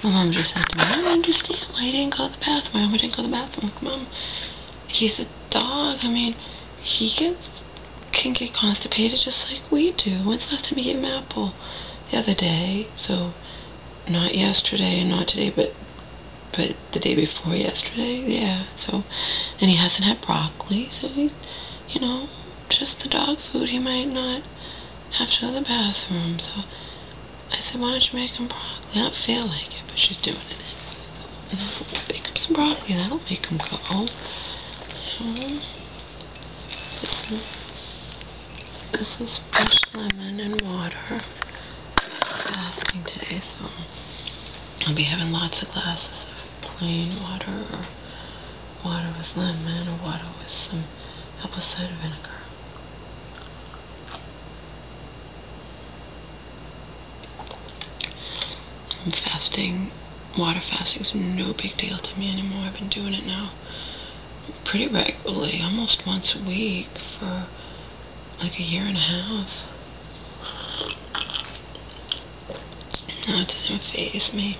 My mom just said to me, I don't understand why he didn't go to the bathroom. Why didn't go to the bathroom? Mom, he's a dog. I mean, he can get constipated just like we do. When's the last time he ate an apple? The other day. So, not yesterday and not today, but the day before yesterday. Yeah. So, and he hasn't had broccoli. So he, just the dog food. He might not have to go to the bathroom. So I said, why don't you make him broccoli? I don't feel like it, but she's doing it anyway. So, make him some broccoli. That'll make him go. This is fresh lemon and water. I'm fasting today, so I'll be having lots of glasses of plain water, or water with lemon, or water with some apple cider vinegar. I'm fasting. Water fasting is no big deal to me anymore. I've been doing it now pretty regularly, almost once a week for like a year and a half. Now it doesn't faze me.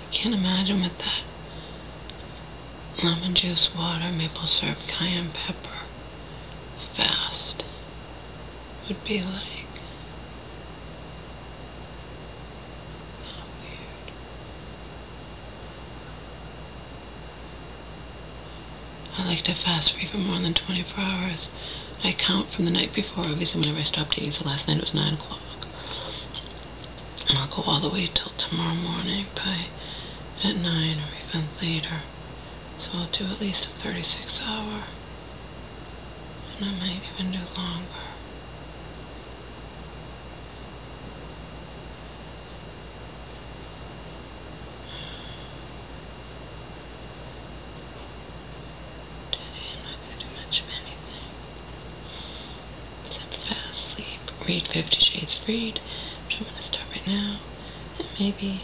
I can't imagine what that lemon juice, water, maple syrup, cayenne pepper fast would be like. Kind of weird. I like to fast for even more than 24 hours. I count from the night before, obviously whenever I stopped eating, so last night it was 9 o'clock. And I'll go all the way till tomorrow morning at 9 or even later. So I'll do at least a 36-hour. And I might even do longer. Today I'm not going to do much of anything. Except fast, sleep, read 50 Shades of Grey, which I'm going to start right now. And maybe,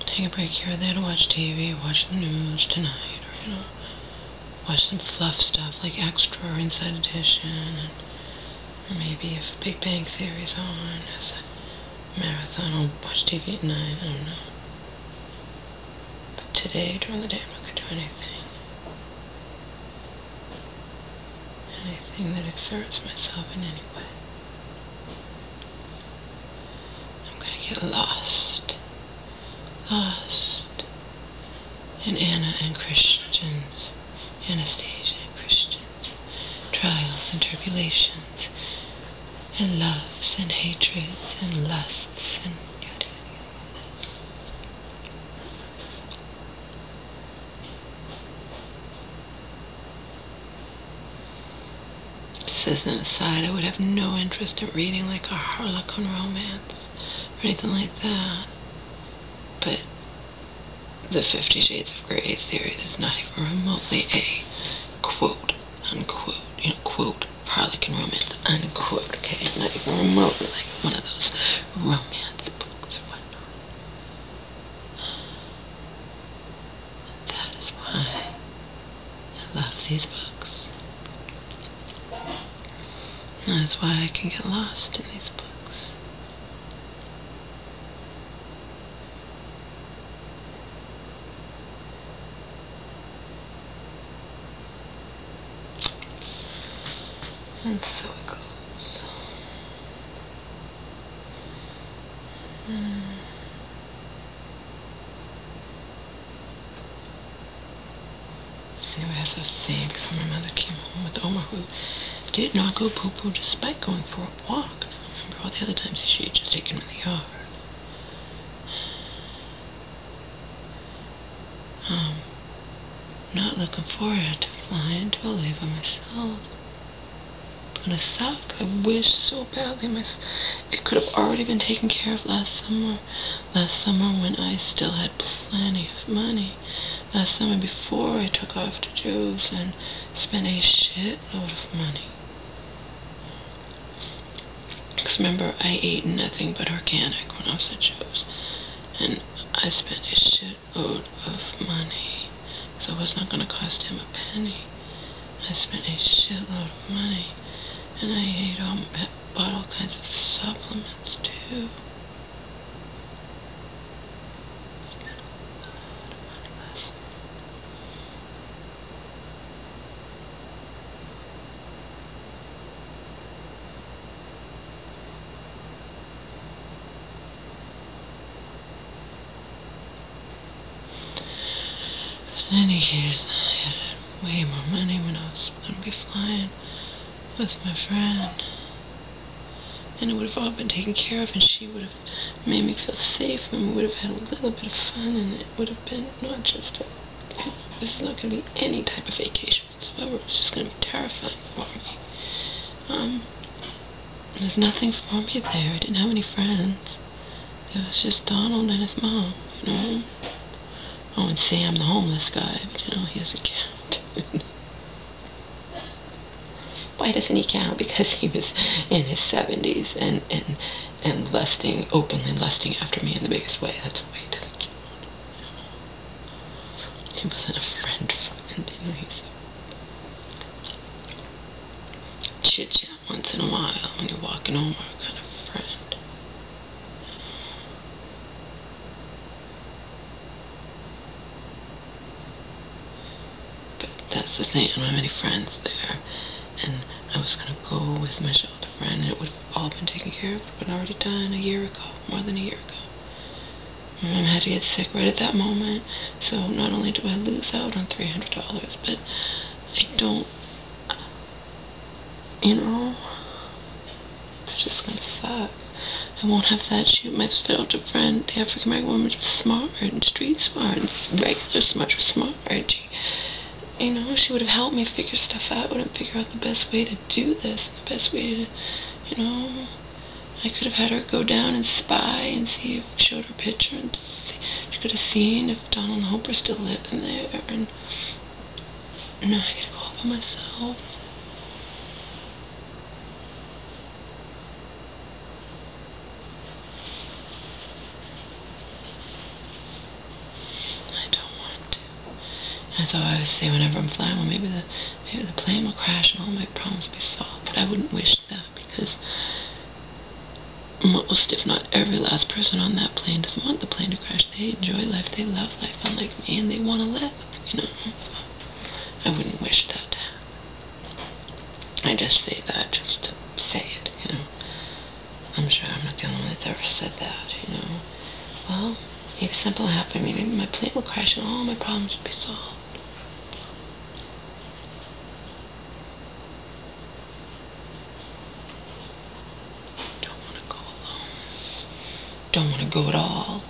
take a break here or there to watch TV, or watch the news tonight, or, watch some fluff stuff like Extra or Inside Edition, or maybe if Big Bang Theory's on as a marathon, I'll watch TV at 9, I don't know. But today, during the day, I'm not going to do anything. Anything that exerts myself in any way. I'm going to get lost in Anna and Christians, Anastasia and Christians, trials and tribulations, and loves and hatreds and lusts and yada yada. Just as an aside, I would have no interest in reading like a Harlequin romance or anything like that. But the 50 Shades of Grey series is not even remotely a quote, unquote, quote, Harlequin romance, unquote, okay? Not even remotely like one of those romance books or whatnot. And that is why I love these books. And that's why I can get lost in these books. And so it goes. Anyway, as I was saying before my mother came home with Omar, who did not go poo-poo despite going for a walk. Now, I remember all the other times she had just taken him in the yard. Not looking forward to flying to LA by myself. Gonna suck. I wish so badly it could have already been taken care of last summer. Last summer when I still had plenty of money. Last summer before I took off to Joe's and spent a shitload of money. Because remember, I ate nothing but organic when I was at shows. And I spent a shitload of money. So it was not going to cost him a penny. I spent a shitload of money. And I bought all kinds of supplements too. In any case, I had way more money when I was going to be flying with my friend. And it would have all been taken care of, and she would have made me feel safe, and we would have had a little bit of fun, and it would have been not just this is not going to be any type of vacation whatsoever. It's just going to be terrifying for me. There's nothing for me there. I didn't have any friends. It was just Donald and his mom, you know. Oh, and Sam, the homeless guy, but you know, he doesn't count. Why doesn't he count? Because he was in his 70s and openly lusting after me in the biggest way. That's why he doesn't count. He wasn't a friend, you know, he's a chit-chat once in a while when you're walking over kind of friend. That's the thing, I don't have any friends there, and I was going to go with my shelter friend, and it would have all been taken care of, but already done a year ago, more than a year ago. My mom had to get sick right at that moment, so not only do I lose out on $300, but I don't, you know, it's just going to suck. I won't have that shoot my shelter friend, the African American woman, was smart and street smart and regular smart. She was smart. You know, she would have helped me figure stuff out and figure out the best way to do this, the best way to, you know, I could have had her go down and spy and see if I showed her picture, and see, she could have seen if Donald and Hope were still living there, and now I gotta go all by myself. That's all I always say whenever I'm flying. Well, maybe the plane will crash and all my problems will be solved. But I wouldn't wish that, because most, if not every last person on that plane doesn't want the plane to crash. They enjoy life, they love life, unlike me, and they want to live, you know. So I wouldn't wish that to happen. I just say that just to say it, you know. I'm sure I'm not the only one that's ever said that, you know. Well, maybe something will happen. Maybe my plane will crash and all my problems will be solved. Don't want to go at all.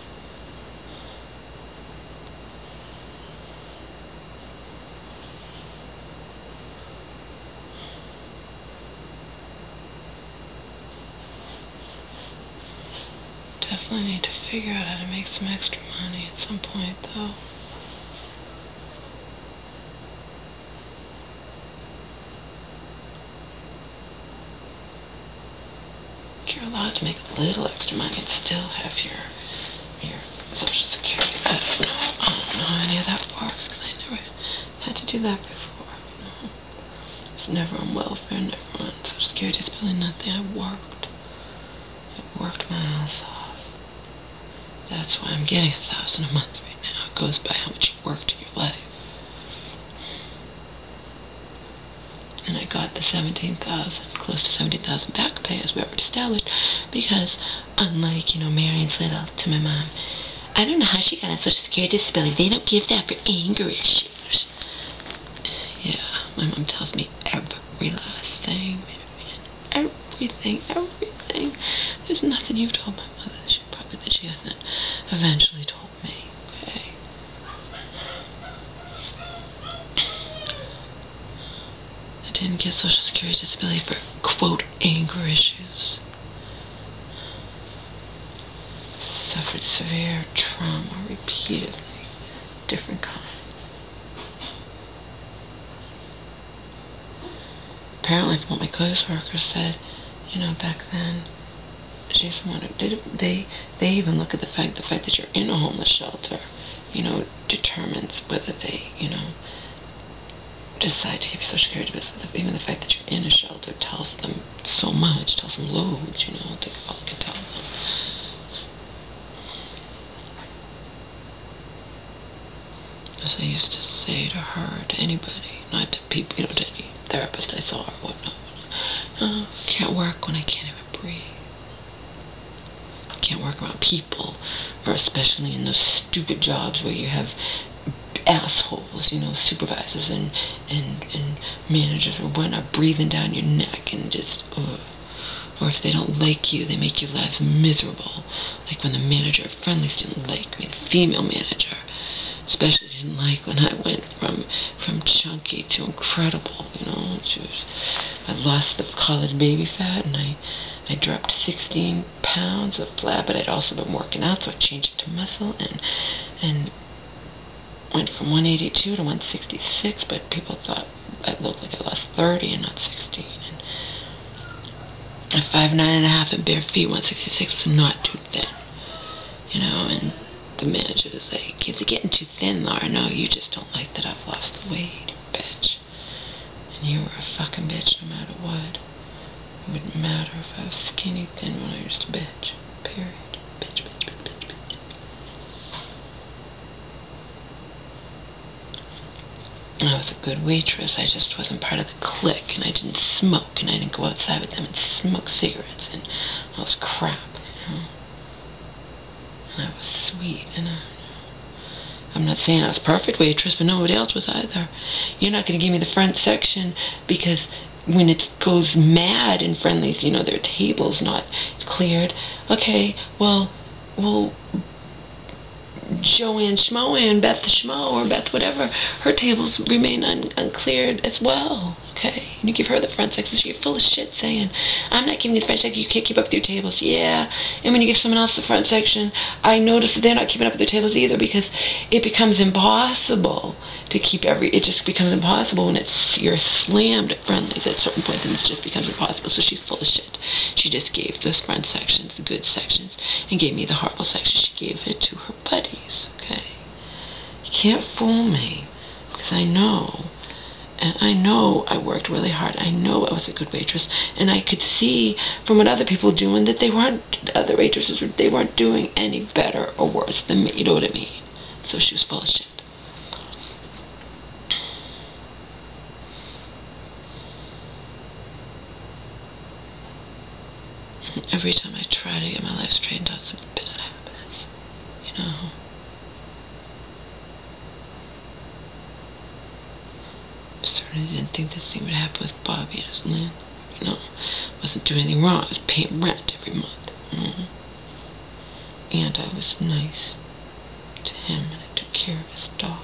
Definitely need to figure out how to make some extra money at some point, though. You're allowed to make a little extra money and still have your Social Security. I don't know how any of that works, because I never had to do that before. You know? I was never on welfare, never on Social Security, disability, nothing. I worked my ass off. That's why I'm getting $1,000 a month right now. It goes by how much you worked in your life. And I got the 17,000, close to 17,000 back pay, as we already established, because unlike, you know, Marion's little to my mom, I don't know how she got on Social Security disability. They don't give that for anger issues. Yeah, my mom tells me every last thing, man. Everything. There's nothing you've told my mother that she hasn't eventually told me, okay? I didn't get Social Security disability for, quote, anger issues. Suffered severe trauma repeatedly, different kinds. apparently from what my caseworker said, you know, back then, she's the one who did it. They even look at the fact that you're in a homeless shelter, you know, determines whether they, you know, decide to give you Social Security. But even the fact that you're in a shelter tells them so much, tells them loads, you know, they all can tell them. As I used to say to her, to anybody, not to people, you know, to any therapist I saw or whatnot, can't work when I can't even breathe. Can't work around people, or especially in those stupid jobs where you have assholes, you know, supervisors and managers or whatnot breathing down your neck and just, or if they don't like you, they make your lives miserable. Like when the manager at Friendly's didn't like me, the female manager especially didn't like when I went from chunky to incredible, you know. I lost the college baby fat, and I dropped 16 pounds of fat, but I'd also been working out, so I changed it to muscle, and went from 182 to 166, but people thought I looked like I lost 30 and not 16, and at 5'9.5" and bare feet, 166 was not too thin, you know, and the manager was like, "You're getting too thin, Laura. No, you just don't like that I've lost the weight, you bitch. And you were a fucking bitch no matter what. It wouldn't matter if I was skinny thin when I used to bitch. Period. Bitch, bitch, bitch, bitch, bitch." And I was a good waitress. I just wasn't part of the clique, and I didn't smoke, and I didn't go outside with them and smoke cigarettes and all this crap, you know. And I was sweet, and I'm not saying I was a perfect waitress, but nobody else was either. You're not going to give me the front section because when it goes mad in Friendly's, you know, their table's not cleared. Okay, well, Joanne Schmoanne, Beth the Schmo, or Beth whatever, her tables remain uncleared as well. Okay, and you give her the front section, so you're full of shit saying, "I'm not giving you the front section, you can't keep up with your tables." Yeah, and when you give someone else the front section, I notice that they're not keeping up with their tables either, because it becomes impossible to keep it just becomes impossible when you're slammed at Friendly's at a certain point, and it just becomes impossible. So she's full of shit. She just gave those front sections, the good sections, and gave me the horrible section. She gave it to her buddies, okay? You can't fool me, because I know. And I know I worked really hard. I know I was a good waitress. And I could see from what other people were doing that other waitresses, they weren't doing any better or worse than me. You know what I mean? So she was full of shit. Every time I try to get my life straightened out, something bad happens. You know? Certainly didn't think this thing would happen with Bobby and his land. You know, wasn't doing anything wrong. I was paying rent every month. And I was nice to him, and I took care of his dog.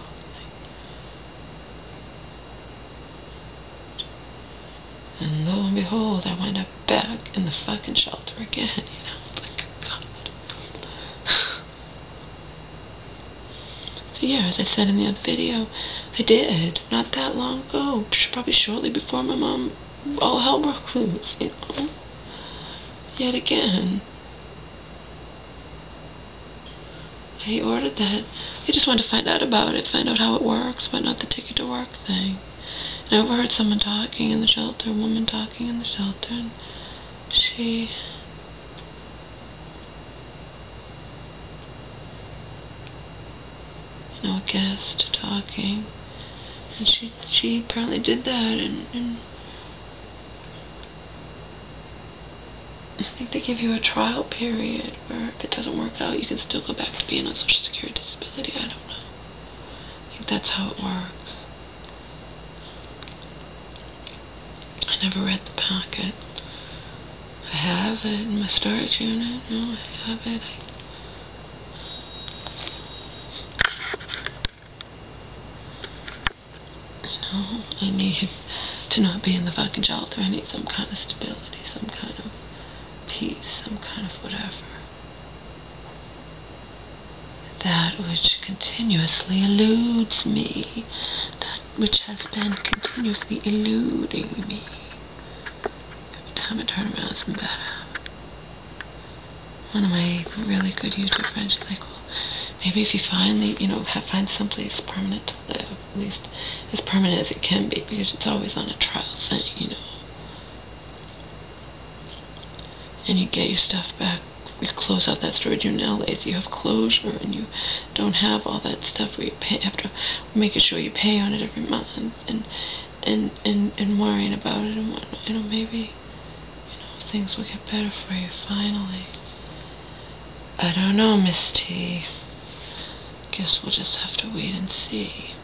And lo and behold, I wind up back in the fucking shelter again, you know, like, God. So yeah, as I said in the other video, I did, not that long ago, probably shortly before my mom, all hell broke loose, you know, yet again. I ordered that. I just wanted to find out about it, find out how it works, find out the ticket to work thing. And I overheard someone talking in the shelter, a woman talking in the shelter, and she... you know, a guest talking, and she apparently did that, and I think they give you a trial period where if it doesn't work out, you can still go back to being on Social Security disability. I don't know. I think that's how it works. I never read the packet. I have it in my storage unit. No, I have it. I need to not be in the fucking shelter. I need some kind of stability, some kind of peace, some kind of whatever. That which continuously eludes me. That which has been continuously eluding me. have it turn around some better. One of my really good YouTube friends, she's like, well, maybe if you finally, find someplace permanent to live, at least as permanent as it can be, because it's always on a trial thing, And you get your stuff back, you close out that storage unit in LA, so you have closure, and you don't have all that stuff where you have to making sure you pay on it every month, and worrying about it and whatnot. Maybe, things will get better for you finally. I don't know, Miss T. Guess we'll just have to wait and see.